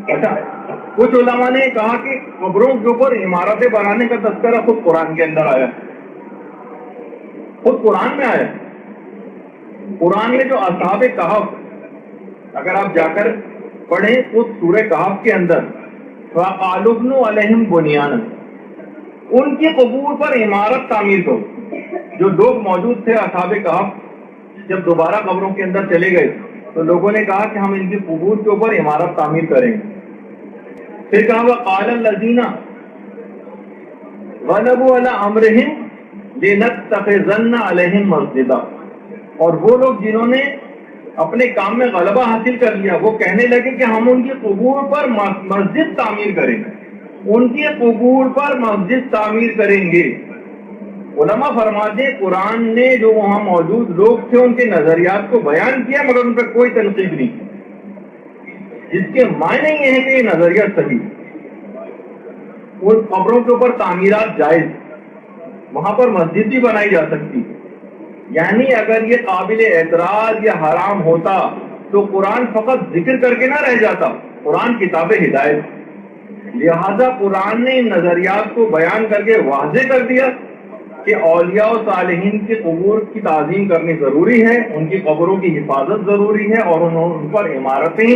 اچھا، کچھ علماء نے کہا کہ قبروں کے اوپر عمارتیں بنانے کا تذکرہ خود قرآن کے اندر آیا، خود قرآن میں آیا۔ قرآن میں جو اصحاب کہف، اگر آپ جا کر پڑھیں خود سورہ کہف کے اندر، فَقَالُوا ابْنُوا عَلَيْهِمْ بُنْيَانًا، ان کی قبور پر عمارت تعمیر کرو۔ جو لوگ موجود تھے اصحاب کہف، جب دوبارہ قبروں کے اندر چلے گئے تو لوگوں نے کہا کہ ہم ان کی قبور کے اوپر عمارت تعمیر کریں گے۔ پھر کہا وَقَالَ الَّذِينَ غَلَبُوا عَلَىٰ أَمْرِهِمْ لِنَتَّخِذَنَّ عَلَيْهِمْ مَسْجِدًا، اور وہ لوگ جنہوں نے اپنے کام میں غلبہ حاصل کر لیا، وہ کہنے لگے کہ ہم ان کی قبور پر مسجد تعمیر کریں گے، ان کی قبور پر مسجد تعمیر کریں گے۔ علماء فرماتے ہیں قرآن نے جو وہاں موجود لوگ تھے ان کے نظریات کو بیان کیا، مگر ان پر کوئی تنقید نہیں کی، جس کے معنی یہ ہے کہ یہ نظریہ صحیح، ان قبروں کے اوپر تعمیرات جائز، وہاں پر مسجد بھی بنائی جا سکتی۔ یعنی اگر یہ قابل اعتراض یا حرام ہوتا تو قرآن فقط ذکر کر کے نہ رہ جاتا، قرآن کتاب ہدایت، لہذا قرآن نے ان نظریات کو بیان کر کے واضح کر دیا کہ اولیاء و صالحین کی قبور کی تعظیم کرنی ضروری ہے، ان کی قبروں کی حفاظت ضروری ہے، اور ان پر عمارتیں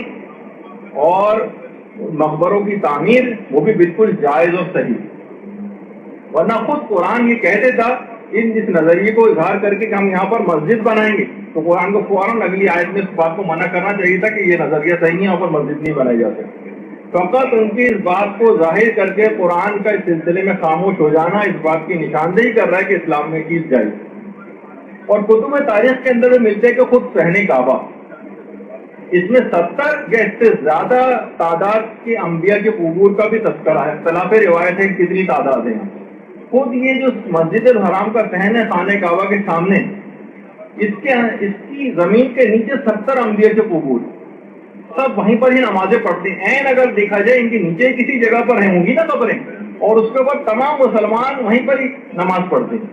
اور مقبروں کی تعمیر وہ بھی بالکل جائز اور صحیح۔ ورنہ خود قرآن یہ کہہ دیتا اس نظریے کو اظہار کر کے کہ ہم یہاں پر مسجد بنائیں گے، تو قرآن کو فوراً اگلی آیت میں اس بات کو منع کرنا چاہیے تھا کہ یہ نظریہ صحیح ہے، یہاں پر مسجد نہیں بنائی جا سکتی۔ فقط ان کی اس بات کو ظاہر کر کے قرآن کا اس سلسلے میں خاموش ہو جانا اس بات کی نشاندہی کر رہا ہے کہ اسلام میں چیز جائز۔ اور کتب تاریخ کے اندر ملتے ہیں کہ خود صحن کعبہ، اس میں 70 یا اس سے زیادہ تعداد کے انبیاء کی قبور کا بھی تذکرہ ہے، اختلاف روایت ہے کتنی تعداد ہے۔ خود یہ جو مسجد الحرام کا صحن ہے خانہ کعبہ کے سامنے، اس کی زمین کے نیچے 70 انبیاء کے قبور، سب وہیں پر ہی نمازیں پڑھتے ہیں۔ اگر دیکھا جائے ان کے نیچے کسی جگہ پر ہوں گی نا قبریں، اور اس کے اوپر تمام مسلمان وہیں پر ہی نماز پڑھتے ہیں۔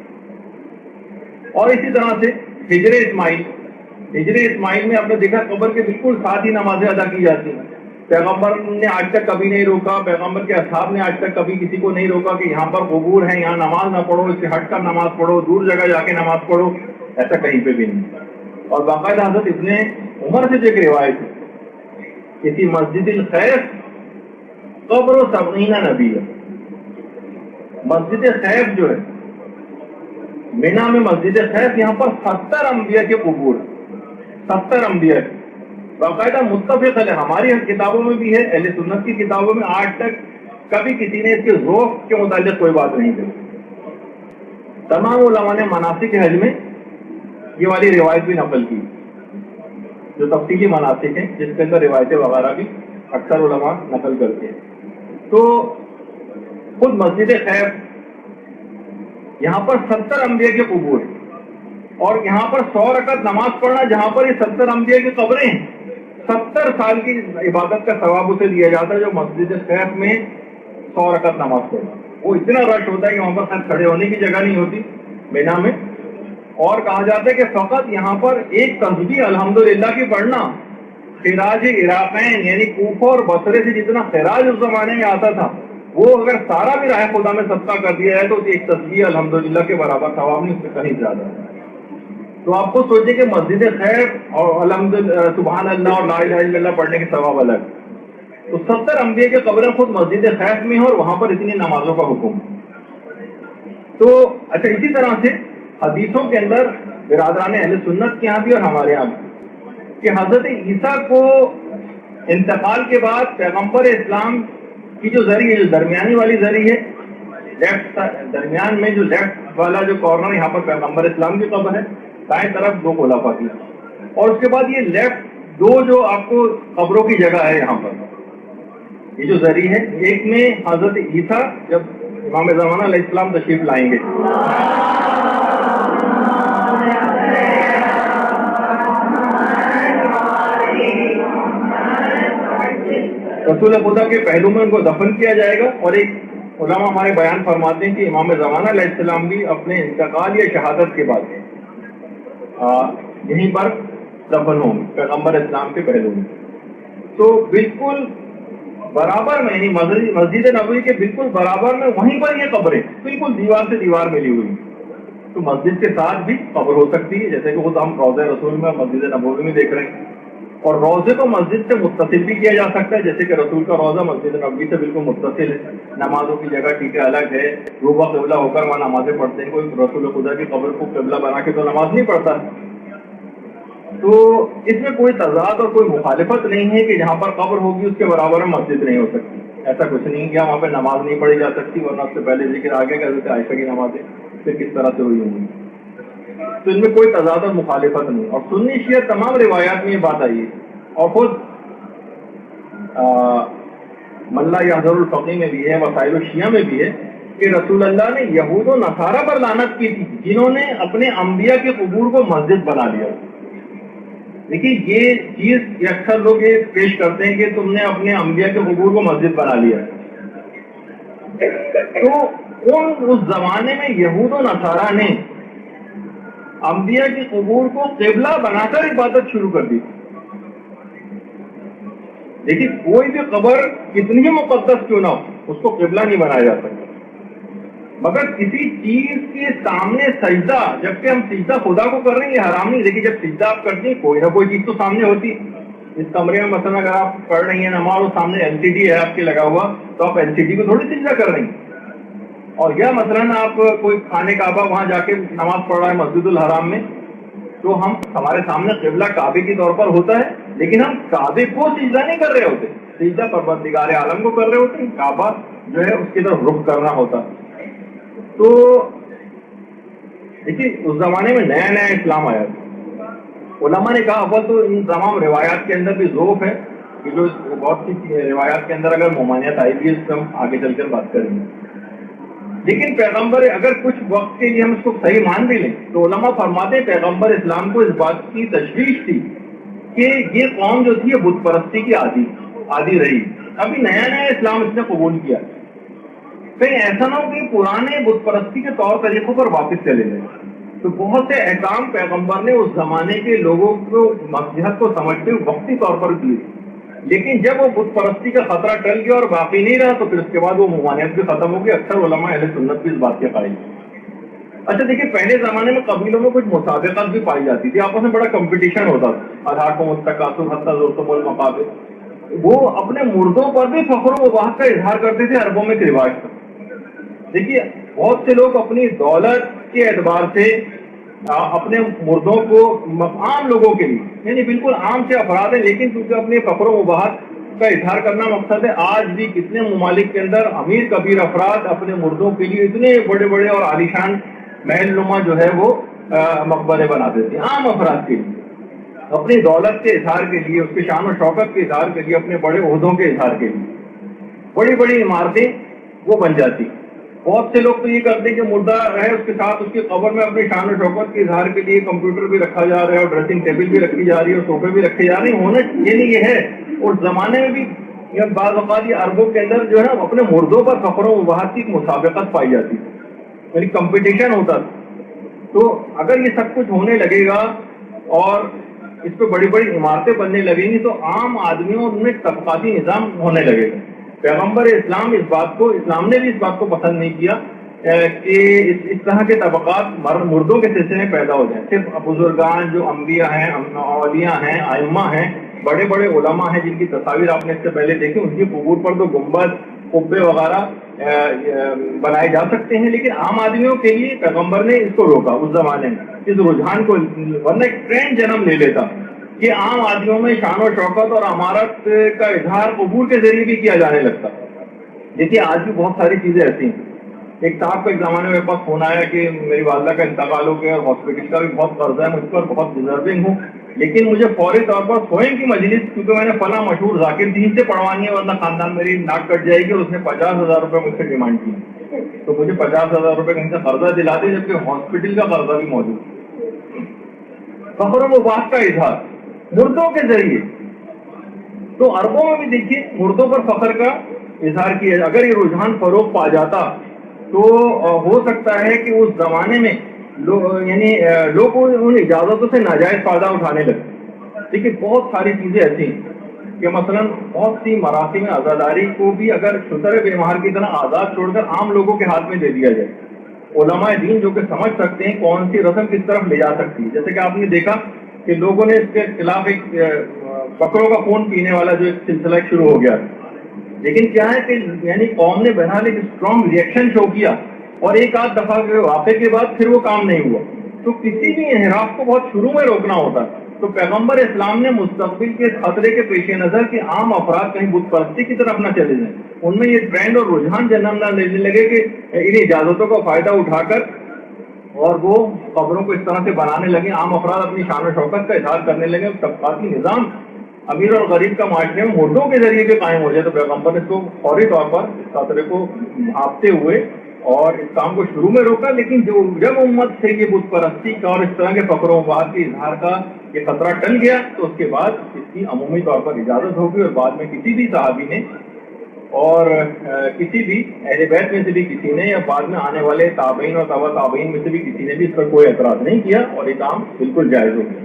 اور اسی طرح سے ہجر اسماعیل میں آپ نے دیکھا قبر کے بالکل ساتھ ہی نمازیں ادا کی جاتی ہیں۔ پیغمبر نے آج تک کبھی نہیں روکا، پیغمبر کے اصحاب نے آج تک کبھی کسی کو نہیں روکا کہ یہاں پر قبور ہیں، یہاں نماز نہ پڑھو، اس سے ہٹ کر نماز پڑھو، دور جگہ جا کے نماز پڑھو، ایسا کہیں پہ بھی نہیں۔ اور باقاعدہ حضرت ابن عمر سے جو ایک روایت ہے، کسی مسجد الخیف قبر و 70 نبی ہے۔ مسجد خیف جو ہے مینا میں، مسجد خیف، یہاں پر 70 انبیاء کے قبور ہیں، 70 انبیاء کے باقاعدہ متفق ہے، ہماری کتابوں میں بھی ہے، اہل سنت کی کتابوں میں آج تک کبھی کسی نے اس کے ذوق کے متعلق کوئی بات نہیں کی۔ تمام علماء نے مناسک حج میں یہ والی روایت بھی نقل کی، جو تفصیلی مناسک ہیں جس کے اندر روایتیں وغیرہ بھی اکثر علماء نقل کرتے ہیں۔ تو خود مسجد خیف، یہاں پر 70 انبیاء کے قبور ہیں، اور یہاں پر 100 رکعت نماز پڑھنا، جہاں پر یہ 70 انبیاء کی قبریں ہیں، 70 سال کی عبادت کا ثواب اسے دیا جاتا ہے جو مسجد خیف میں 100 رکعت نماز پڑھنا۔ وہ اتنا رش ہوتا ہے کہ وہاں پر کھڑے ہونے کی جگہ نہیں ہوتی مینا میں، اور کہا جاتا ہے کہ فقط یہاں پر ایک تسبیح الحمدللہ کی پڑھنا، خراج عراقین یعنی کوفہ اور بصرے سے جتنا خراج اس زمانے میں آتا تھا، وہ اگر سارا بھی راہ خدا میں صدقہ کر دیا جائے تو ایک تسبیح الحمدللہ کے برابر ثواب نہیں، اس سے کہیں زیادہ۔ تو آپ کو سوچیں کہ مسجد خیف اور سبحان اللہ اور لا الہ الا اللہ پڑھنے کے ثواب الگ، تو 70 انبیاء کے قبریں خود مسجد خیف میں ہیں، اور وہاں پر اتنی نمازوں کا حکم۔ تو اچھا، اسی طرح سے حدیثوں کے اندر برادران اہل سنت کے یہاں بھی اور ہمارے یہاں بھی کہ حضرت عیسیٰ کو انتقال کے بعد پیغمبر اسلام کی جو زری ہے، جو درمیانی والی زری ہے، لیفٹ درمیان میں جو لیفٹ والا جو کارنر، یہاں پر پیغمبر اسلام کی قبر ہے، دائیں طرف 2 خلفاء کی، اور اس کے بعد یہ لیفٹ 2 جو آپ کو قبروں کی جگہ ہے یہاں پر، یہ جو زری ہے، ایک میں حضرت عیسیٰ جب امام زمانہ علیہ السلام تشریف لائیں گے، رسول خدا کے پہلو میں ان کو دفن کیا جائے گا، اور ایک علماء ہمارے بیان فرماتے ہیں کہ امام زمانہ علیہ السلام بھی اپنے انتقال یا شہادت کے بعد یہیں پر دفن ہوں پیغمبر اسلام کے پہلو میں۔ تو بالکل برابر میں، یعنی مسجد نبوی کے بالکل برابر میں وہیں پر یہ قبریں بالکل دیوار سے دیوار ملی ہوئی، تو مسجد کے ساتھ بھی قبر ہو سکتی ہے، جیسے کہ خود ہم روضہ رسول میں مسجد نبوی میں دیکھ رہے ہیں، اور روضے کو مسجد سے متصل بھی کیا جا سکتا ہے، جیسے کہ رسول کا روضہ مسجد نبوی سے بالکل متصل ہے، نمازوں کی جگہ ٹھیک ہے الگ ہے، روبہ قبلہ ہو کر وہاں نمازیں پڑھتے ہیں، کوئی رسول خدا کی قبر کو قبلہ بنا کے تو نماز نہیں پڑھتا، تو اس میں کوئی تضاد اور کوئی مخالفت نہیں ہے کہ جہاں پر قبر ہوگی اس کے برابر میں مسجد نہیں ہو سکتی، ایسا کچھ نہیں کیا وہاں پہ نماز نہیں پڑھی جا سکتی، ورنہ اس سے پہلے ذکر آگے کہ حضرت عائشہ کی نمازیں پھر کس طرح سے ہوئی ہوں گی، تو ان میں کوئی تضاد اور مخالفت نہیں، اور سنی شیعہ تمام روایات میں یہ بات آئی ہے، اور خود ملا یحضر الفقی میں بھی ہے، وسائل الشیعہ میں بھی ہے کہ رسول اللہ نے یہود و نصارہ پر لعنت کی تھی جنہوں نے اپنے انبیاء کے قبور کو مسجد بنا لیا۔ دیکھیے یہ چیز اکثر لوگ یہ پیش کرتے ہیں کہ تم نے اپنے انبیاء کے قبور کو مسجد بنا لیا، تو اس زمانے میں یہود و نصارہ نے انبیاء کی قبور کو قبلہ بنا کر عبادت شروع کر دی۔ دیکھیے کوئی بھی قبر کتنی ہی مقدس کیوں نہ ہو اس کو قبلہ نہیں بنایا جا سکتا، مگر کسی چیز کے سامنے سجدہ، جبکہ ہم سجدہ خدا کو کر رہے ہیں یہ حرام نہیں، دیکھیے جب سجدہ آپ کرتے ہیں کوئی نہ کوئی چیز تو سامنے ہوتی ہے، اس کمرے میں مثلا اگر آپ پڑھ رہی ہیں نماز اور سامنے LCD ہے آپ کے لگا ہوا تو آپ LCD کو تھوڑی سجدہ کر رہی ہیں، اور یا مثلاً آپ کوئی خانے کعبہ وہاں جا کے نماز پڑھ رہا ہے مسجد الحرام میں، تو ہمارے سامنے قبلہ کعبے کے طور پر ہوتا ہے، لیکن ہم کعبے کو سجدہ نہیں کر رہے ہوتے، سجدہ پروردگار عالم کو کر رہے ہوتے ہیں، کعبہ جو ہے اس کی طرف رخ کرنا ہوتا۔ تو دیکھیے اس زمانے میں نیا نیا اسلام آیا تھا، علماء نے کہا اول تو ان تمام روایات کے اندر بھی ذوف ہے کہ جو بہت سی روایات کے اندر اگر ممانعت آئی بھی اس سے ہم آگے چل کر بات کریں گے، لیکن پیغمبر اگر کچھ وقت کے لیے ہم اس کو صحیح مان بھی لیں تو علماء فرماتے ہیں پیغمبر اسلام کو اس بات کی تشویش تھی کہ یہ قوم جو تھی یہ بت پرستی کی عادی رہی، ابھی نیا نیا اسلام اس نے قبول کیا، کہیں ایسا نہ ہو کہ پرانے بت پرستی کے طور طریقوں پر واپس چلے گئے، تو بہت سے احکام پیغمبر نے اس زمانے کے لوگوں کو مصلحت کو سمجھتے ہوئے وقتی طور پر دیے، لیکن جب وہ بت پرستی کا خطرہ ٹل گیا اور باقی نہیں رہا تو پھر اس کے بعد وہ ممانعت بھی ختم ہو گئی، اکثر علماء اہل سنت بھی اس بات کے قائل ہیں۔ اچھا دیکھیے پہلے زمانے میں قبیلوں میں کچھ مسابقات بھی پائی جاتی تھی، آپس میں بڑا کمپٹیشن ہوتا تھا، الحاکم التکاثر حتی زرتم المقابر، وہ اپنے مردوں پر بھی فخر و وباہت کا اظہار کرتے تھے، عربوں میں ایک رواج تھا۔ دیکھیے بہت سے لوگ اپنی دولت کے اعتبار سے اپنے مردوں کو عام لوگوں کے لیے یعنی بالکل عام سے افراد ہیں، لیکن کیونکہ اپنے فخر و مباحث کا اظہار کرنا مقصد ہے، آج بھی کتنے ممالک کے اندر امیر کبیر افراد اپنے مردوں کے لیے اتنے بڑے بڑے اور عالیشان محل نما جو ہے وہ مقبرے بنا دیتے ہیں عام افراد کے لیے، اپنی دولت کے اظہار کے لیے، اس کے شان و شوکت کے اظہار کے لیے، اپنے بڑے عہدوں کے اظہار کے لیے بڑی بڑی عمارتیں وہ بن جاتی۔ بہت سے لوگ تو یہ کرتے ہیں کہ مردہ ہے اس کے ساتھ اس کی قبر میں اپنی شان و شوکت کے اظہار کے لیے کمپیوٹر بھی رکھا جا رہا ہے اور ڈریسنگ ٹیبل بھی رکھی جا رہی ہے اور صوفے بھی رکھے جا رہے ہیں، ہونا یہ نہیں یہ ہے۔ اس زمانے میں بھی بعض اوقات یہ عربوں کے اندر جو ہے اپنے مردوں پر فخر و مباحث کی مسابقت پائی جاتی ہے، یعنی کمپٹیشن ہوتا تھا۔ تو اگر یہ سب کچھ ہونے لگے گا اور اس پہ بڑی بڑی عمارتیں بننے لگیں گی تو عام آدمیوں میں طبقاتی نظام ہونے لگے گا۔ پیغمبر اسلام اسلام نے بھی اس بات کو پسند نہیں کیا کہ اس طرح کے طبقات مردوں کے سلسلے میں پیدا ہو جائیں۔ صرف بزرگان جو انبیاء ہیں، اولیاء ہیں، ائمہ ہیں، بڑے بڑے علماء ہیں جن کی تصاویر آپ نے اس سے پہلے دیکھی، ان کی قبور پر تو گنبد، قبے وغیرہ بنائے جا سکتے ہیں، لیکن عام آدمیوں کے لیے پیغمبر نے اس کو روکا اس زمانے میں، اس رجحان کو، ورنہ ایک ٹرینڈ جنم لے لیتا کہ عام آدمیوں میں شان و شوکت اور عمارت کا اظہار قبور کے ذریعے بھی کیا جانے لگتا۔ دیکھیے آج بھی بہت ساری چیزیں ایسی ہیں۔ ایک صاحب کا ایک زمانے میں میرے پاس فون آیا کہ میری والدہ کا انتقال ہو گیا اور ہاسپٹل کا بھی بہت قرضہ ہے، مجھ پر بہت ڈیزرونگ ہوں، لیکن مجھے فوری طور پر سوئیں کی مجلس کیونکہ میں نے فلاں مشہور ذاکر دین سے پڑھوانی ہے ورنہ خاندان میری ناک کٹ جائے گی، اور اس نے 50,000 روپے مجھ سے ڈیمانڈ کی، تو مجھے 50,000 روپے کہیں سے قرضہ دلا دے جبکہ ہاسپٹل کا قرضہ بھی موجود۔ فخر و مباحث کا اظہار مردوں کے ذریعے، تو عربوں میں بھی دیکھیے مردوں پر فخر کا اظہار کیا، اگر یہ رجحان فروغ پا جاتا تو ہو سکتا ہے کہ اس زمانے میں لوگ ان اجازتوں سے ناجائز فائدہ اٹھانے لگتے۔ دیکھیے بہت ساری چیزیں ایسی ہیں۔ کہ مثلا بہت سی مراسم عزاداری کو بھی اگر شتر بے مہر کی طرح آزاد چھوڑ کر عام لوگوں کے ہاتھ میں دے دیا جائے، علماء دین جو کہ سمجھ سکتے ہیں کون سی رسم کس طرف لے جا سکتی ہے. جیسے کہ آپ نے دیکھا کہ لوگوں نے اس کے خلاف ایک بکروں کا خون پینے والا جو ایک سلسلہ شروع ہو گیا، لیکن کیا ہے کہ یعنی قوم نے بہرحال ایک اسٹرانگ ریئیکشن شو کیا، اور ایک آدھ دفعہ کے واقعے کے بعد پھر وہ کام نہیں ہوا. تو کسی بھی انحراف کو بہت شروع میں روکنا ہوتا ہے. تو پیغمبر اسلام نے مستقبل کے خطرے کے پیش نظر کہ عام افراد کہیں بت پرستی کی طرف نہ چلے جائیں، ان میں یہ ٹرینڈ اور رجحان جنم نہ لینے لگے کہ ان اجازتوں کا فائدہ اٹھا کر اور وہ قبروں کو اس طرح سے بنانے لگے، عام افراد اپنی شان و شوکت کا اظہار کرنے لگے، طبقاتی نظام امیر اور غریب کا معاشرے میں ووٹوں کے ذریعے بھی قائم ہو جائے. تو پیغمبر نے اس کو فوری طور پر اس خطرے کو بھانپتے ہوئے اور اس کام کو شروع میں روکا. لیکن جب امت سے یہ بت پرستی کا اور اس طرح کے فخر و بات کے اظہار کا یہ خطرہ ٹل گیا تو اس کے بعد اس کی عمومی طور پر اجازت ہوگی، اور بعد میں کسی بھی صحابی نے اور کسی بھی اہل بیت میں سے بھی کسی نے یا بعد میں آنے والے تابعین اور تبع تابعین میں سے بھی کسی نے بھی اس پر کوئی اعتراض نہیں کیا، اور یہ کام بالکل جائز ہو گیا.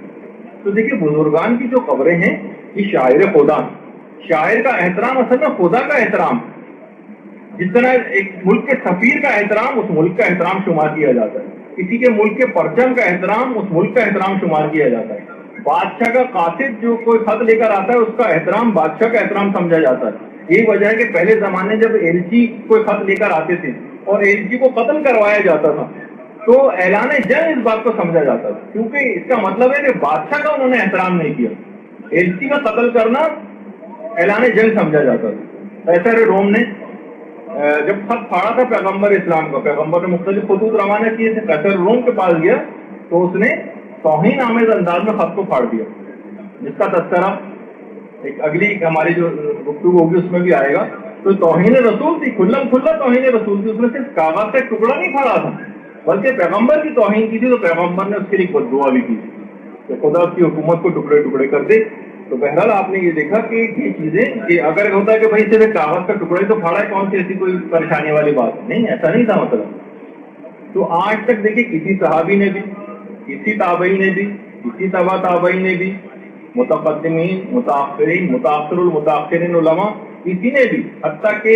تو دیکھیے بزرگان کی جو قبریں ہیں یہ شاعر خدا، شاعر کا احترام اصل میں خدا کا احترام. جس طرح ایک ملک کے سفیر کا احترام اس ملک کا احترام شمار کیا جاتا ہے، کسی کے ملک کے پرچم کا احترام اس ملک کا احترام شمار کیا جاتا ہے، بادشاہ کا قاصد جو کوئی خط لے کر آتا ہے اس کا احترام بادشاہ کا احترام سمجھا جاتا ہے. یہی وجہ ہے کہ پہلے زمانے جب ایلچی کوئی خط لے کر آتے تھے اور ایلچی کو قتل کروایا جاتا تھا تو اعلان جنگ اس بات کو سمجھا جاتا تھا، کیونکہ اس کا مطلب ہے کہ بادشاہ کا انہوں نے احترام نہیں کیا. ایلچی کا قتل کرنا اعلان جنگ سمجھا جاتا تھا. قیصر روم نے جب خط پھاڑا تھا پیغمبر اسلام کا، پیغمبر نے مختلف خطوط روانہ کیے تھے، قیصر روم کے پاس گیا تو اس نے توہین آمیز انداز میں خط کو پھاڑ دیا، جس کا تذکرہ ایک اگلی ہماری جو گفتگو ہوگی اس میں بھی آئے گا. تو توہین رسول تھی، کھلم کھلا توہین رسول تھی. اس نے صرف کاغذ کا ایک ٹکڑا نہیں پھاڑا تھا بلکہ پیغمبر کی توہین کی تھی. تو پیغمبر نے اس کے لیے بد دعا بھی کی کہ خدا اس کی حکومت کو ٹکڑے ٹکڑے کر دے. تو بہرحال آپ نے یہ دیکھا کہ یہ چیزیں کہ اگر ہوتا ہے کہ بھائی صرف کاغذ کا ٹکڑا ہی تو پھاڑا ہے، کون سی ایسی کوئی پریشانی والی بات نہیں، ایسا نہیں تھا مطلب. تو آج تک دیکھیے کسی صحابی نے بھی، کسی تابعی نے بھی، کسی تبع تابعی نے بھی، متقدمین، متاخرین، متاخر المتاخرین علماء، کسی نے بھی حتیٰ کہ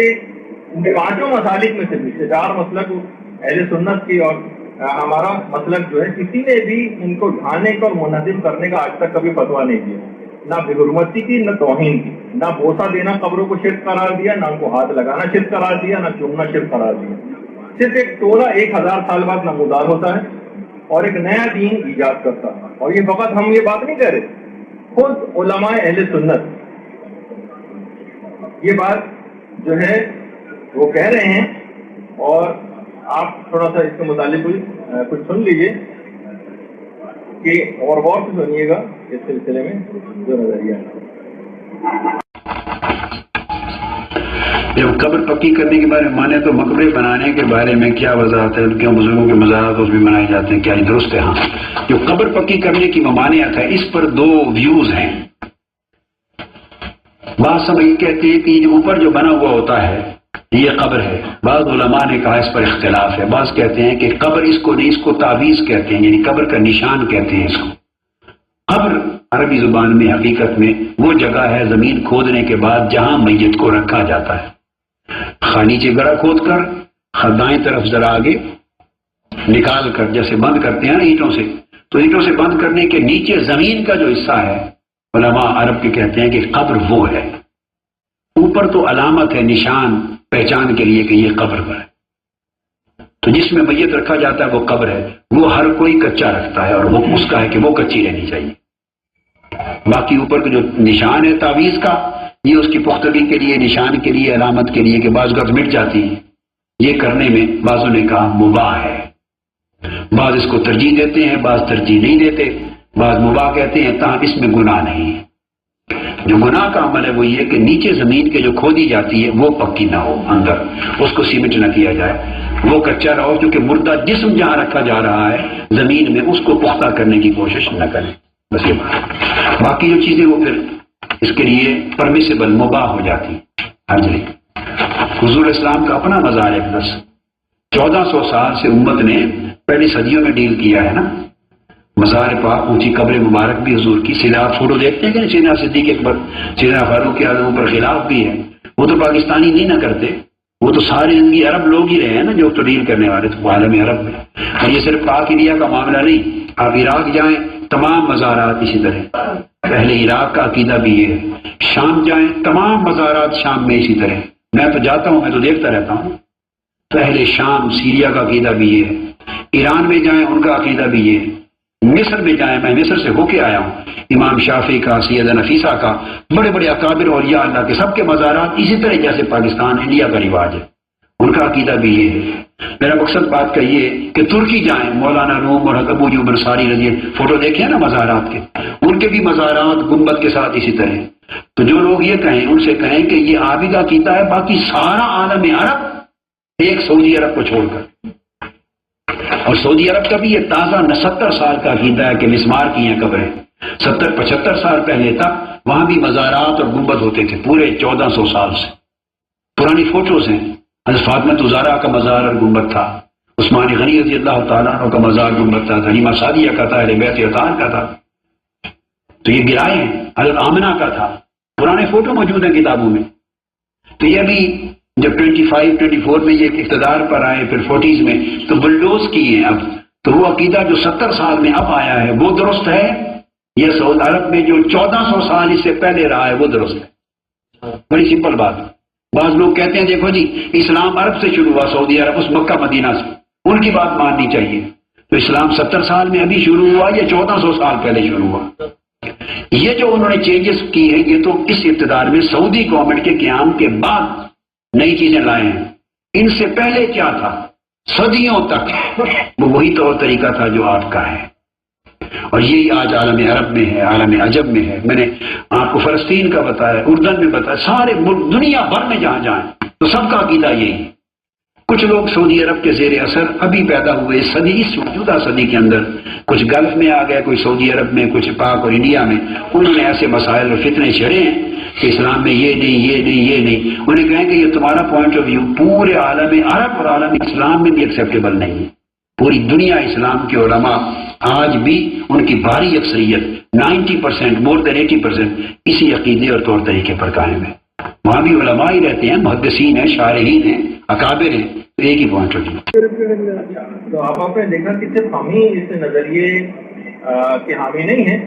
پانچوں مسالک میں سے بھی 4 مسلک اہل سنت کی اور ہمارا مسلک جو ہے، کسی نے بھی ان کو ڈھانے کا اور منہدم کرنے کا آج تک کبھی فتویٰ نہیں دیا. نہ بےحرمتی کی، نہ توہین کی، نہ بوسہ دینا قبروں کو شرک قرار دیا، نہ ان کو ہاتھ لگانا شرک قرار دیا، نہ چومنا شرک قرار دیا. صرف ایک ٹولہ 1000 سال بعد نمودار ہوتا ہے اور ایک نیا دین ایجاد کرتا ہے. اور یہ فقط ہم یہ بات نہیں کہہ رہے، خود علماء اہل سنت یہ بات جو ہے وہ کہہ رہے ہیں. اور آپ تھوڑا سا اس کے متعلق کچھ سن لیجئے کہ اور غور سے سنیے گا اس سلسلے میں جو نظریہ ہے. جب قبر پکی کرنے کے بارے میں مانے تو مقبرے بنانے کے بارے میں کیا وضاحت ہے؟ کیوں بزرگوں کے مزارات اس بھی بنائے جاتے ہیں؟ کیا یہ درست ہے؟ ہاں، جو قبر پکی کرنے کی ممانعت ہے اس پر 2 ویوز ہیں. بعض سب یہ کہتے ہیں کہ جو اوپر جو بنا ہوا ہوتا ہے یہ قبر ہے. بعض علماء نے کہا اس پر اختلاف ہے. بعض کہتے ہیں کہ قبر اس کو نہیں، اس کو تعویذ کہتے ہیں، یعنی قبر کا نشان کہتے ہیں اس کو. قبر عربی زبان میں حقیقت میں وہ جگہ ہے زمین کھودنے کے بعد جہاں میت کو رکھا جاتا ہے. نیچے گڑھا کھود کر دائیں طرف ذرا آگے نکال کر جیسے بند کرتے ہیں نا اینٹوں سے، تو اینٹوں سے بند کرنے کے نیچے زمین کا جو حصہ ہے علماء عرب کے کہتے ہیں کہ قبر وہ ہے. اوپر تو علامت ہے، نشان پہچان کے لیے کہ یہ قبر پر ہے. تو جس میں میت رکھا جاتا ہے وہ قبر ہے. وہ ہر کوئی کچا رکھتا ہے اور وہ اس کا ہے کہ وہ کچی رہنی چاہیے. باقی اوپر کا جو نشان ہے تعویذ کا، یہ اس کی پختگی کے لیے، نشان کے لیے، علامت کے لیے کہ بعض گرد مٹ جاتی ہے. یہ کرنے میں بعضوں نے کہا مباح ہے. بعض اس کو ترجیح دیتے ہیں، بعض ترجیح نہیں دیتے، بعض مباح کہتے ہیں. تاہم اس میں گناہ نہیں ہے. جو گناہ کا عمل ہے وہ یہ کہ نیچے زمین کے جو کھودی جاتی ہے وہ پکی نہ ہو، اندر اس کو سیمنٹ نہ کیا جائے، وہ کچا رہو، کیونکہ مردہ جسم جہاں رکھا جا رہا ہے زمین میں اس کو پختہ کرنے کی کوشش نہ کریں. بس یہ بات. باقی جو چیزیں وہ پھر اس کے لیے پرمیسیبل مباح ہو جاتی. ہر جگہ حضور اسلام کا اپنا مزار اقدس 1400 سال سے امت نے پہلی صدیوں میں ڈیل کیا ہے نا. مزار پاک اونچی قبر مبارک بھی حضور کی. سیدھا آپ فوٹو دیکھتے ہیں کہ سیدھا صدیق اکبر سیدھا فاروق اعظم پر خلاف بھی ہے. وہ تو پاکستانی نہیں نہ کرتے, وہ تو سارے انگی عرب لوگ ہی رہے ہیں نا جو تبدیل کرنے والے تو عالم عرب میں. اور یہ صرف پاک انڈیا کا معاملہ نہیں, آپ عراق جائیں تمام مزارات اسی طرح. پہلے عراق کا عقیدہ بھی یہ ہے. شام جائیں تمام مزارات شام میں اسی طرح. میں تو جاتا ہوں, میں تو دیکھتا رہتا ہوں. پہلے شام سیریا کا عقیدہ بھی یہ ہے. ایران میں جائیں ان کا عقیدہ بھی یہ ہے. مصر میں جائیں, میں مصر سے ہو کے آیا ہوں, امام شافعی کا, سیدہ نفیسہ کا, بڑے بڑے اکابر اولیاء اللہ کے سب کے مزارات اسی طرح جیسے پاکستان انڈیا کا رواج ہے. ان کا عقیدہ بھی یہ ہے. میرا مقصد بات کا یہ ہے کہ ترکی جائیں, مولانا روم اور ابو ایوب انصاری رضی اللہ, فوٹو دیکھیں نا مزارات کے, ان کے بھی مزارات گنبد کے ساتھ اسی طرح. تو جو لوگ یہ کہیں ان سے کہیں کہ یہ آپ ہی کا عقیدہ ہے, باقی سارا عالم عرب ایک سعودی عرب کو چھوڑ کر. اور سعودی عرب کا بھی یہ تازہ 70 سال کا عقیدہ ہے کہ مسمار کی ہیں قبریں. 70-75 سال پہلے تک وہاں بھی مزارات اور گنبد ہوتے تھے, پورے 1400 سال سے. پرانی فوٹوز ہیں. حضرت فاطمہ الزہرا کا مزار اور گنبد تھا, عثمان غنی رضی اللہ تعالیٰ عنہ کا مزار گنبد تھا, حلیمہ سعدیہ کا تھا, اہل بیت اطہار کا تھا. تو یہ گرائے ہیں. حضرت آمنہ کا تھا. پرانے فوٹو موجود ہیں کتابوں میں. تو یہ بھی جب 25-24 میں یہ اقتدار پر آئے, پھر 40s میں تو بلڈوز کیے اب. تو وہ عقیدہ جو 70 سال میں اب آیا ہے وہ درست ہے, یہ سعودی عرب میں جو 1400 سال اس سے پہلے رہا ہے وہ درست ہے. بڑی سمپل بات. بعض لوگ کہتے ہیں دیکھو جی اسلام عرب سے شروع ہوا, سعودی عرب اس مکہ مدینہ سے, ان کی بات ماننی چاہیے. تو اسلام 70 سال میں ابھی شروع ہوا یا 1400 سال پہلے شروع ہوا؟ یہ جو انہوں نے چینجز کی ہیں یہ تو اس اقتدار میں سعودی گورنمنٹ کے قیام کے بعد نئی چیزیں لائے ہیں. ان سے پہلے کیا تھا صدیوں تک وہ وہی طور طریقہ تھا جو آپ کا ہے. اور یہی آج عالم عرب میں ہے, عالم عجب میں ہے. میں نے آپ کو فلسطین کا بتایا, اردن میں بتایا, سارے ملک دنیا بھر میں جہاں جائیں تو سب کا عقیدہ یہی. کچھ لوگ سعودی عرب کے زیر اثر ابھی پیدا ہوئے صدی, اس موجودہ صدی کے اندر کچھ گلف میں آ گئے, کوئی سعودی عرب میں, کچھ پاک اور انڈیا میں. انہوں نے ایسے مسائل اور فتنے چھڑے ہیں کہ اسلام میں یہ نہیں, یہ نہیں, یہ نہیں. انہیں کہیں کہ یہ تمہارا پوائنٹ آف ویو پورے عالم عرب اور عالم اسلام میں بھی ایکسیپٹیبل نہیں ہے. پوری دنیا اسلام کے علماء آج بھی ان کی بھاری اکثریت 90%, مور دین 80% اسی عقیدے اور طور طریقے پر قائم ہے. وہاں بھی علماء ہی رہتے ہیں, محدثین ہیں, شارحین ہیں, اکابر ہیں. تو ایک ہی پوائنٹ ہوگی. تو آپ نے دیکھا کہ صرف ہم ہی اس نظریے کے حامی نہیں ہیں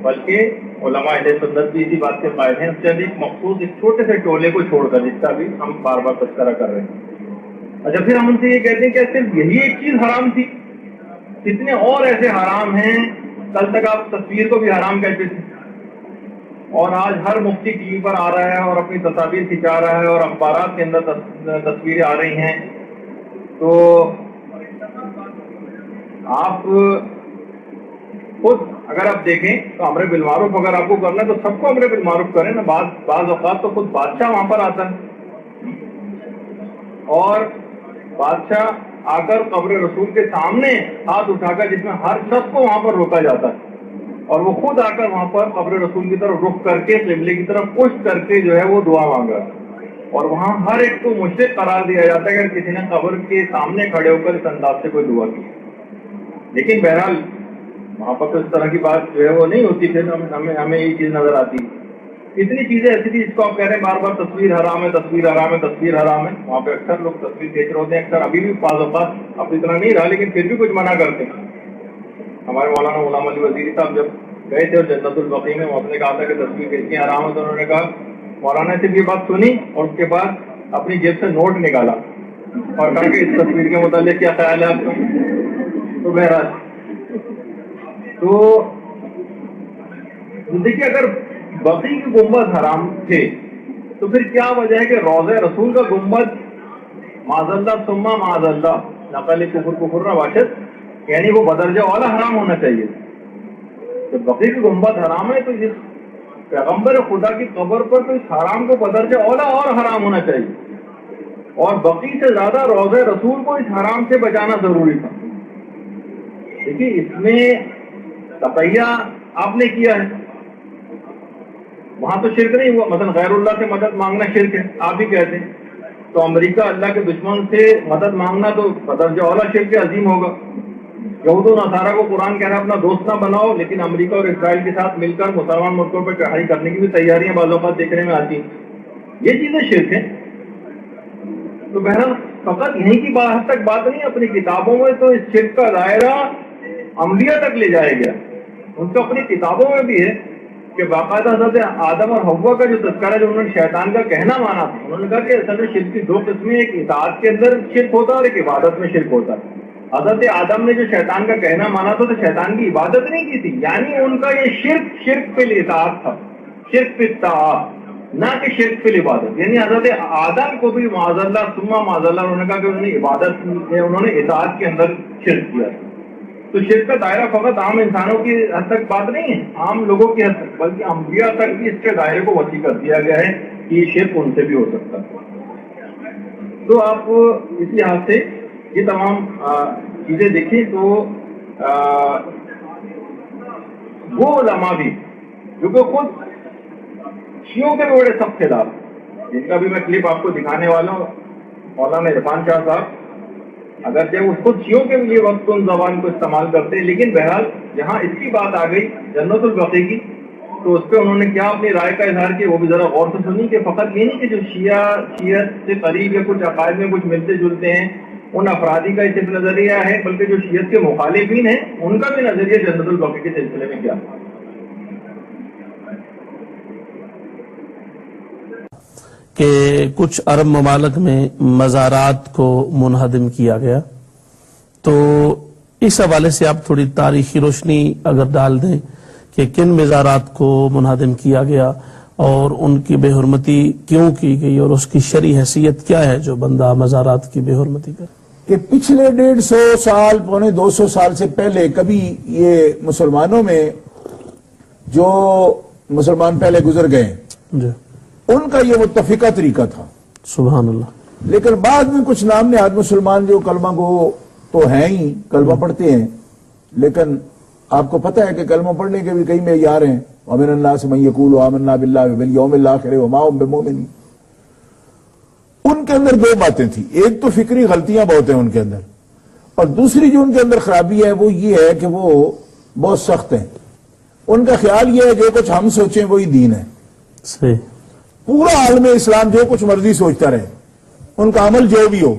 بلکہ علماء اہل سنت بھی اسی بات کے قائل ہیں. چند ایک مخصوص ایک چھوٹے سے ٹولے کو چھوڑ کر جس کا بھی ہم بار بار تذکرہ کر رہے ہیں. اچھا پھر ہم ان سے یہ کہتے ہیں کہ صرف یہی ایک چیز حرام تھی, کتنے اور ایسے حرام ہیں. کل تک آپ تصویر کو بھی حرام کہتے تھے اور آج ہر مفتی ٹی وی پر آ رہا ہے اور اپنی تصاویر کھنچا رہا ہے اور اخبارات کے اندر تصویریں آ رہی ہیں. تو آپ خود اگر آپ دیکھیں تو امر بالمعروف اگر آپ کو کرنا ہے تو سب کو امر بالمعروف کریں نا. بعض اوقات تو خود بادشاہ وہاں پر آتا ہے اور بادشاہ آ کر قبر رسول کے سامنے ہاتھ اٹھا کر, جس میں ہر شخص کو وہاں پر روکا جاتا ہے, اور وہ خود آ کر وہاں پر قبر رسول کی طرف رخ کر کے قبلے کی طرف پشت کر کے جو ہے وہ دعا مانگا, اور وہاں ہر ایک کو مشرک قرار دیا جاتا ہے اگر کسی نے قبر کے سامنے کھڑے ہو کر اس انداز سے کوئی دعا کی. لیکن بہرحال وہاں پر تو اس طرح کی بات جو ہے وہ نہیں ہوتی. پھر ہمیں یہ چیز نظر آتی. اتنی چیزیں ایسی تھی جس کو آپ کہہ رہے ہیں بار بار تصویر حرام ہے, تصویر حرام ہے, تصویر حرام ہے. وہاں پہ اکثر لوگ تصویر دیکھ رہے ہوتے ہیں, اکثر ابھی بھی بعض اوقات اب اتنا نہیں رہا لیکن پھر بھی کچھ منع کرتے ہیں. ہمارے مولانا غلام علی وزیری صاحب جب گئے تھے اور جنت البقیع میں وہاں نے کہا تھا کہ تصویر کس کی حرام ہے, تو انہوں نے کہا, مولانا نے صرف یہ بات سنی اور اس کے بعد اپنی جیب سے نوٹ نکالا اور کہا کہ اس تصویر کے متعلق کیا خیال ہے آپ کا. تو بہرحال تو دیکھیے اگر بقیع کے گنبد حرام تھے تو پھر کیا وجہ ہے کہ روضہ رسول کا گنبد معاذ اللہ ثم معاذ اللہ نقل کفر نواشد, یعنی وہ بدرجہ والا حرام ہونا چاہیے. جب بقیع کی گنبد حرام ہے تو اس پیغمبر خدا کی قبر پر تو اس حرام کو بدرجہ اولا اور حرام ہونا چاہیے, اور بقیع سے زیادہ روضہ رسول کو اس حرام سے بچانا ضروری تھا. دیکھیے اس میں تقیہ آپ نے کیا ہے, وہاں تو شرک نہیں ہوا. مثلا غیر اللہ سے مدد مانگنا شرک ہے, آپ بھی کہتے ہیں. تو امریکہ اللہ کے دشمن سے مدد مانگنا تو بدرجہ اولا شرک عظیم ہوگا. یہود و نصارہ کو قرآن کہہ رہا ہے اپنا دوست نہ بناؤ، لیکن امریکہ اور اسرائیل کے ساتھ مل کر مسلمان ملکوں پر چڑھائی کرنے کی بھی تیاریاں بعض اوقات دیکھنے میں آتی ہیں۔ یہ چیزیں شرک ہیں۔ تو بہرحال فقط یہیں کی حد تک بات نہیں، اپنی کتابوں میں تو اس شرک کا دائرہ انبیاء تک لے جایا گیا۔ ان کو اپنی کتابوں میں بھی ہے کہ باقاعدہ حضرت آدم اور حوا کا جو تذکرہ جو انہوں نے شیطان کا کہنا مانا تھا، انہوں نے کہا کہ اصل میں شرک کی دو قسمیں، ایک اطاعت کے اندر شرک ہوتا ہے اور ایک عبادت میں شرک ہوتا ہے۔ حضرت آدم نے جو شیطان کا کہنا مانا تھا تو شیطان کی عبادت نہیں کی تھی، یعنی ان کا یہ شرک فی الاطاعت تھا، شرک فی الطاعت، نہ کہ شرک فی العبادت۔ یعنی حضرت آدم کو بھی معاذ اللہ ثم معاذ اللہ انہوں نے کہا کہ انہوں نے عبادت میں انہوں نے اطاعت کے اندر شرک کیا۔ تو شرک کا دائرہ فقط عام انسانوں کی حد تک بات نہیں ہے، عام لوگوں کی حد تک، بلکہ انبیاء تک بھی اس کے دائرے کو وسیع کر دیا گیا ہے کہ یہ شرک ان سے بھی ہو سکتا ہے۔ تو آپ اس لحاظ سے یہ تمام چیزیں دیکھیں تو وہ علماء بھی جو کہ خود شیعوں کے بڑے سخت خلاف، جن کا بھی میں کلپ آپ کو دکھانے والا ہوں، مولانا عرفان شاہ صاحب، اگرچہ وہ خود شیعوں کے لیے وقت ان زبان کو استعمال کرتے ہیں، لیکن بہرحال جہاں اس کی بات آ گئی جنت البقیع کی تو اس پہ انہوں نے کیا اپنی رائے کا اظہار کیا، وہ بھی ذرا غور سے سنی کہ فقط یہ نہیں کہ جو شیعت سے قریب یا کچھ عقائد میں کچھ ملتے جلتے ہیں ان افرادی کا صرف نظریہ ہے، بلکہ جو شیعت کے مخالفین ہیں ان کا بھی نظریہ جنت البقیع کے سلسلے میں کیا۔ کہ کچھ عرب ممالک میں مزارات کو منہدم کیا گیا، تو اس حوالے سے آپ تھوڑی تاریخی روشنی اگر ڈال دیں کہ کن مزارات کو منہدم کیا گیا اور ان کی بے حرمتی کیوں کی گئی اور اس کی شرعی حیثیت کیا ہے جو بندہ مزارات کی بے حرمتی کرے۔ کہ پچھلے 150 سال پونے 200 سال سے پہلے کبھی یہ مسلمانوں میں جو مسلمان پہلے گزر گئے جی ان کا یہ متفقہ طریقہ تھا، سبحان اللہ۔ لیکن بعد میں کچھ نام نہاد مسلمان جو کلمہ کو تو ہیں ہی، کلمہ پڑھتے ہیں، لیکن آپ کو پتہ ہے کہ کلمہ پڑھنے کے بھی کئی معیار ہیں۔ وَمِنَ النَّاسِ مَن يَقُولُ آمَنَّا بِاللَّهِ وَبِالْيَوْمِ الْآخِرِ وَمَا هُم بِمُؤْمِنِينَ۔ ان کے اندر دو باتیں تھیں، ایک تو فکری غلطیاں بہت ہیں ان کے اندر، اور دوسری جو ان کے اندر خرابی ہے وہ یہ ہے کہ وہ بہت سخت ہیں۔ ان کا خیال یہ ہے جو کچھ ہم سوچیں وہی دین ہے، صحیح، پورا عالم اسلام جو کچھ مرضی سوچتا رہے، ان کا عمل جو بھی ہو،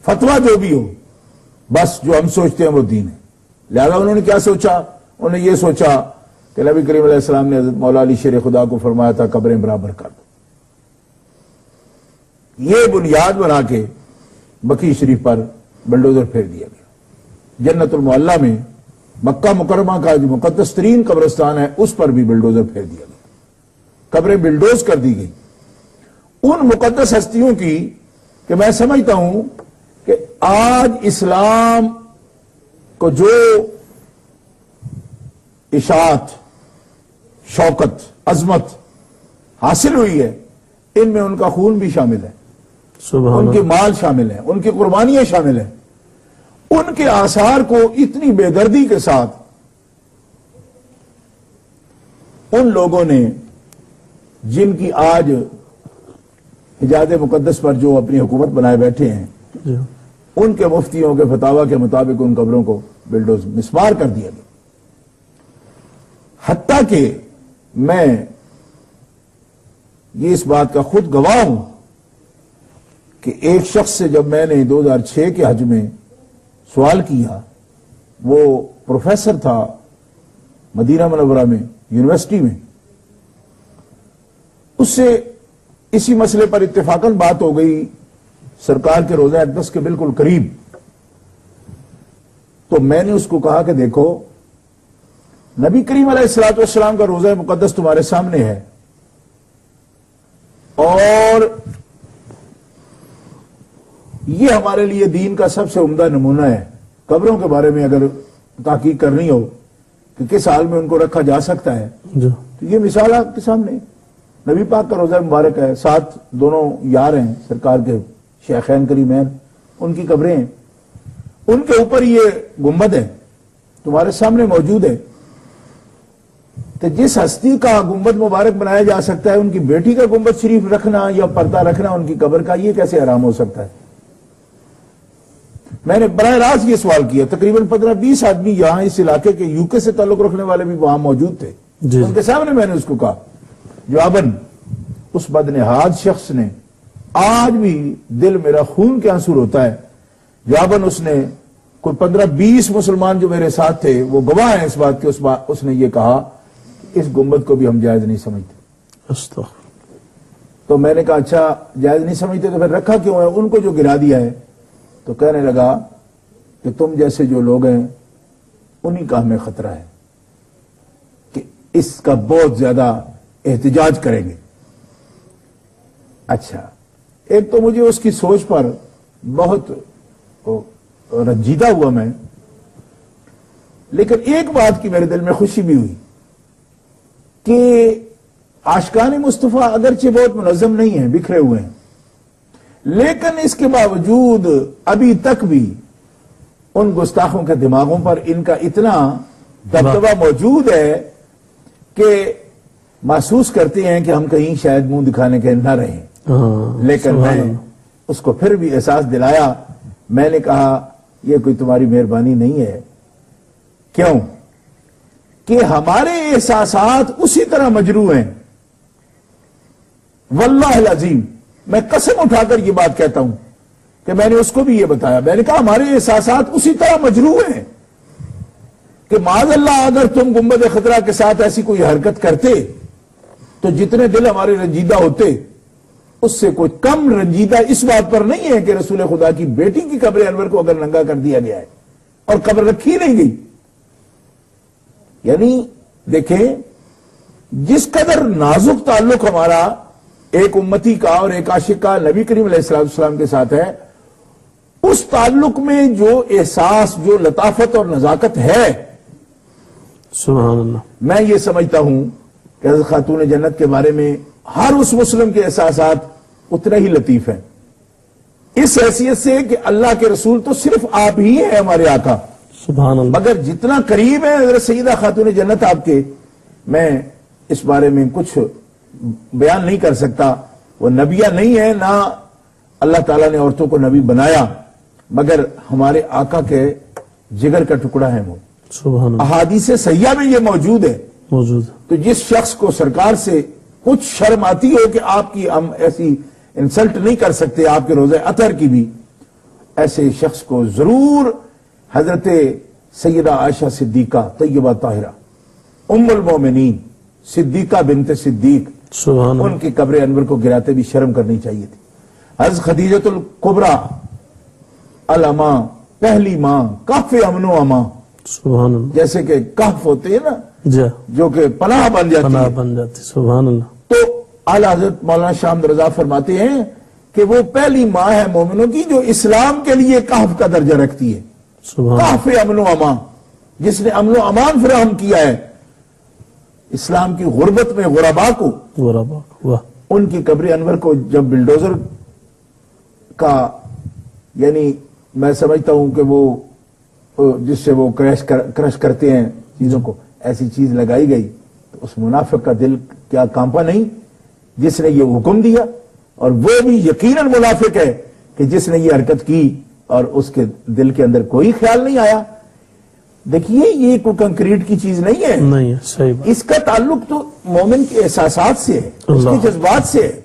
فتویٰ جو بھی ہو، بس جو ہم سوچتے ہیں وہ دین ہے۔ لہذا انہوں نے کیا سوچا؟ انہوں نے یہ سوچا کہ نبی کریم علیہ السلام نے حضرت مولا علی شیر خدا کو فرمایا تھا قبریں برابر کر دو۔ یہ بنیاد بنا کے بقیع شریف پر بلڈوزر پھیر دیا گیا۔ جنت المعلیٰ میں مکہ مکرمہ کا جو مقدس ترین قبرستان ہے اس پر بھی بلڈوزر پھیر دیا گیا، قبریں بلڈوز کر دی گئی ان مقدس ہستیوں کی کہ میں سمجھتا ہوں کہ آج اسلام کو جو اشاعت، شوکت، عظمت حاصل ہوئی ہے ان میں ان کا خون بھی شامل ہے، سبحان ان کے مال شامل ہیں، ان کی قربانیاں شامل ہیں۔ ان کے آثار کو اتنی بے دردی کے ساتھ ان لوگوں نے جن کی آج حجاز مقدس پر جو اپنی حکومت بنائے بیٹھے ہیں جی، ان کے مفتیوں کے فتاوی کے مطابق ان قبروں کو بلڈوز مسمار کر دیا گیا۔ حتیٰ کہ میں یہ اس بات کا خود گواہ ہوں کہ ایک شخص سے جب میں نے 2006 کے حج میں سوال کیا، وہ پروفیسر تھا مدینہ منورہ میں یونیورسٹی میں، اس سے اسی مسئلے پر اتفاقاً بات ہو گئی سرکار کے روضہ اقدس کے بالکل قریب، تو میں نے اس کو کہا کہ دیکھو نبی کریم علیہ الصلوۃ والسلام کا روضہ مقدس تمہارے سامنے ہے، اور یہ ہمارے لیے دین کا سب سے عمدہ نمونہ ہے۔ قبروں کے بارے میں اگر تحقیق کرنی ہو کہ کس حال میں ان کو رکھا جا سکتا ہے جی، تو یہ مثال آپ کے سامنے نبی پاک کا روضہ مبارک ہے، ساتھ دونوں یار ہیں سرکار کے شیخین کریمین، ان کی قبریں ہیں، ان کے اوپر یہ گنبد ہے تمہارے سامنے موجود ہے۔ تو جس ہستی کا گنبد مبارک بنایا جا سکتا ہے ان کی بیٹی کا گنبد شریف رکھنا یا پردہ رکھنا ان کی قبر کا، یہ کیسے حرام ہو سکتا ہے؟ میں نے براہ راست یہ سوال کیا، تقریباً 15-20 آدمی یہاں اس علاقے کے UK سے تعلق رکھنے والے بھی وہاں موجود تھے، ان کے سامنے میں نے اس کو کہا جواباً اس بدنہاد شخص نے، آج بھی دل میرا خون کے آنسو ہوتا ہے، جواباً اس نے کوئی 15-20 مسلمان جو میرے ساتھ تھے وہ گواہ ہیں اس بات کے، اس نے یہ کہا اس گنبد کو بھی ہم جائز نہیں سمجھتے۔ تو میں نے کہا اچھا جائز نہیں سمجھتے تو پھر رکھا کیوں ہے؟ ان کو جو گرا دیا ہے، تو کہنے لگا کہ تم جیسے جو لوگ ہیں انہی کا ہمیں خطرہ ہے کہ اس کا بہت زیادہ احتجاج کریں گے۔ اچھا، ایک تو مجھے اس کی سوچ پر بہت رنجیدہ ہوا میں، لیکن ایک بات کی میرے دل میں خوشی بھی ہوئی کہ عاشقان مصطفیٰ اگرچہ بہت منظم نہیں ہیں، بکھرے ہوئے ہیں، لیکن اس کے باوجود ابھی تک بھی ان گستاخوں کے دماغوں پر ان کا اتنا دبدبہ موجود ہے کہ محسوس کرتے ہیں کہ ہم کہیں شاید منہ دکھانے کے نہ رہیں۔ لیکن میں اس کو پھر بھی احساس دلایا، میں نے کہا یہ کوئی تمہاری مہربانی نہیں ہے۔ کیوں؟ کہ ہمارے احساسات اسی طرح مجروح ہیں، واللہ العظیم میں قسم اٹھا کر یہ بات کہتا ہوں کہ میں نے اس کو بھی یہ بتایا، میں نے کہا ہمارے احساسات اسی طرح مجروح ہیں کہ معاذ اللہ اگر تم گنبد خضرا کے ساتھ ایسی کوئی حرکت کرتے تو جتنے دل ہمارے رنجیدہ ہوتے اس سے کوئی کم رنجیدہ اس بات پر نہیں ہے کہ رسول خدا کی بیٹی کی قبر انور کو اگر ننگا کر دیا گیا ہے اور قبر رکھی نہیں گئی۔ یعنی دیکھیں جس قدر نازک تعلق ہمارا ایک امتی کا اور ایک عاشق کا نبی کریم علیہ السلام کے ساتھ ہے، اس تعلق میں جو احساس، جو لطافت اور نزاکت ہے، سبحان اللہ، میں یہ سمجھتا ہوں کہ حضرت خاتون جنت کے بارے میں ہر اس مسلم کے احساسات اتنا ہی لطیف ہیں، اس حیثیت سے کہ اللہ کے رسول تو صرف آپ ہی ہیں ہمارے آقا، سبحان اللہ، مگر جتنا قریب ہے حضرت سیدہ خاتون جنت آپ کے، میں اس بارے میں کچھ بیان نہیں کر سکتا۔ وہ نبیہ نہیں ہے، نہ اللہ تعالیٰ نے عورتوں کو نبی بنایا، مگر ہمارے آقا کے جگر کا ٹکڑا ہے وہ۔ سبحان اللہ، احادیث صحیحہ میں یہ موجود ہے۔ موجود۔ تو جس شخص کو سرکار سے کچھ شرم آتی ہو کہ آپ کی ہم ایسی انسلٹ نہیں کر سکتے، آپ کے روزہ اطہر کی بھی، ایسے شخص کو ضرور حضرت سیدہ عائشہ صدیقہ طیبہ طاہرہ ام المومنین صدیقہ بنت صدیق، سبحان اللہ، ان کی قبر انور کو گراتے بھی شرم کرنی چاہیے تھی۔ حضرت خدیجۃ الکبریٰ الاماں، پہلی ماں، کہف امن و امان، سبحان اللہ، جیسے کہ کہف ہوتے ہیں نا جی، جو کہ پناہ بن جاتی پناہ ہے، بن جاتی، سبحان اللہ، تو اعلی حضرت مولانا شاہ احمد رضا فرماتے ہیں کہ وہ پہلی ماں ہے مومنوں کی جو اسلام کے لیے کہف کا درجہ رکھتی ہے، سبحان اللہ، کہف امن و امان، جس نے امن و امان فراہم کیا ہے اسلام کی غربت میں غربا کو۔ غربا، واہ، ان کی قبر انور کو جب بلڈوزر کا، یعنی میں سمجھتا ہوں کہ وہ جس سے وہ کرش کرتے ہیں چیزوں کو، ایسی چیز لگائی گئی تو اس منافق کا دل کیا کانپا نہیں جس نے یہ حکم دیا، اور وہ بھی یقیناً منافق ہے کہ جس نے یہ حرکت کی اور اس کے دل کے اندر کوئی خیال نہیں آیا۔ دیکھیے یہ کوئی کنکریٹ کی چیز نہیں ہے، نہیں ہے، صحیح بات، اس کا تعلق تو مومن کے احساسات سے ہے، اس اللہ، کے جذبات سے ہے،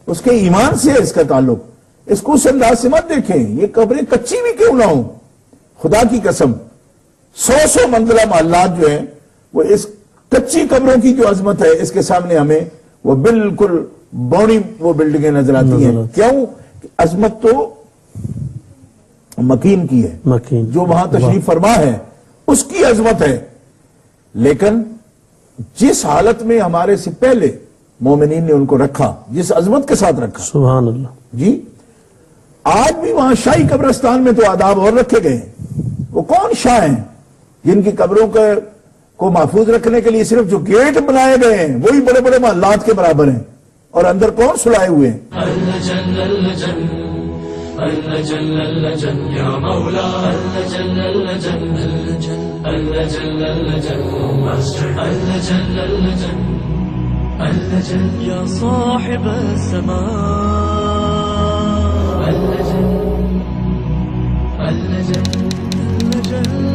اس کے ایمان سے ہے اس کا تعلق۔ اس کو اس انداز سے مت دیکھیں، یہ قبریں کچی بھی کیوں نہ ہوں، خدا کی قسم 100 منزلہ محلات جو ہیں وہ اس کچی قبروں کی جو عظمت ہے اس کے سامنے ہمیں وہ بالکل بونی وہ بلڈنگیں نظر آتی ہیں۔ کیوں؟ عظمت تو مکین کی ہے، مکین، جو وہاں تشریف فرما ہے اس کی عظمت ہے، لیکن جس حالت میں ہمارے سے پہلے مومنین نے ان کو رکھا، جس عظمت کے ساتھ رکھا، سبحان اللہ، جی آج بھی وہاں شاہی قبرستان میں تو آداب اور رکھے گئے ہیں۔ وہ کون شاہ ہیں جن کی قبروں کو محفوظ رکھنے کے لیے صرف جو گیٹ بنائے گئے ہیں وہی بڑے بڑے محلات کے برابر ہیں، اور اندر کون سلائے ہوئے ہیں؟ يا صاحب السماء جل جل